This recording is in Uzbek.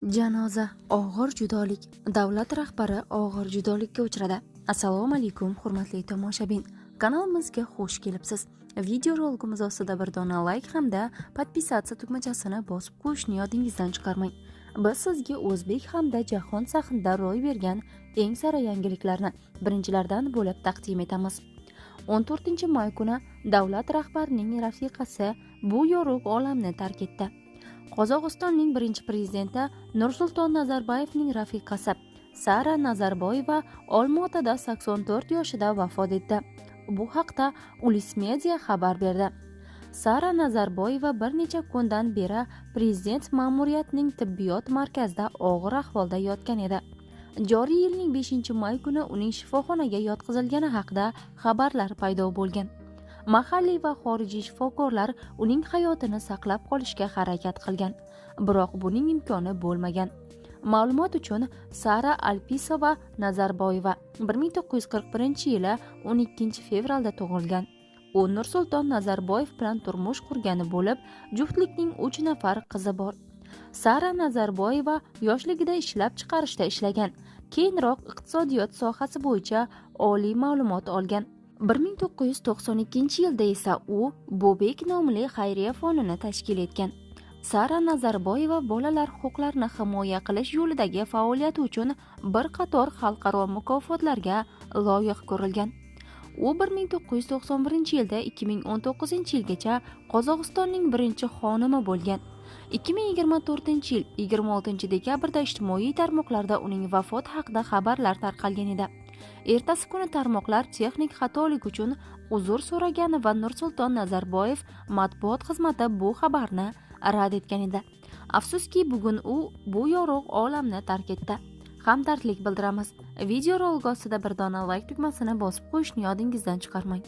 Janoza, og'ir judolik. Davlat rahbari og'ir judolikka uchradi. Assalomu alaykum, hurmatli tomoshabin. Kanalimizga xush kelibsiz. Video roligimiz ostida bir dona like hamda podpisatsiya tugmachasini bosib qo'yishni yodingizdan chiqarmang. Biz sizga o'zbek hamda jahon sahnida ro'y bergan eng sara yangiliklarni birinchilardan bo'lib taqdim etamiz. 14-may kuni davlat rahbarining rafiqasi bu yorug' olamni tark etdi. Qozog'istonning birinchi prezidenti Nursulton Nazarboyevning rafiqasi Sara Nazarboyeva Olmaotada 84 yoshida vafot etdi. Bu haqda Ulis Media xabar berdi. Sara Nazarboyeva bir necha kundan beri prezident ma'muriyatining tibbiyot markazida og'ir ahvolda yotgan edi. Joriy yilning 5-may kuni uning shifoxonaga yotqizilgani haqida xabarlar paydo bo'lgan. Mahalliy va xorijiy shifokorlar uning hayotini saqlab qolishga harakat qilgan, biroq buning imkoni bo'lmagan. Ma'lumot uchun, Sara Alpisova Nazarboyeva 1941-yili 12-fevralda tug'ilgan. U Nursulton Nazarboyev bilan turmush qurgani bo'lib, juftlikning 3 nafar qizi bor. Sara Nazarboyeva yoshligida ishlab chiqarishda ishlagan, keyinroq iqtisodiyot sohasi bo'yicha oliy ma'lumot olgan. 1992-yilda esa u Bobek nomli xayriya fondini tashkil etgan. Sara Nazarboyeva bolalar huquqlarini himoya qilish yo'lidagi faoliyati uchun bir qator xalqaro mukofotlarga loyiq ko'rilgan. U 1991-yilda 2019-yilgacha Qozog'istonning birinchi xonimi bo'lgan. 2024-yil 26-dekabrda ijtimoiy tarmoqlarda uning vafoti haqida xabarlar tarqalgan edi. Ertasi kuni tarmoqlar texnik xatolik uchun uzr so'ragan va Nursulton Nazarboyev matbuot xizmati bu xabarni rad etgan edi. Afsuski, bugun u bu yorug' olamni tark etdi. Hamdardlik bildiramiz. Video rolik ostida bir dona like tugmasini bosib qo'yishni yodingizdan chiqarmang.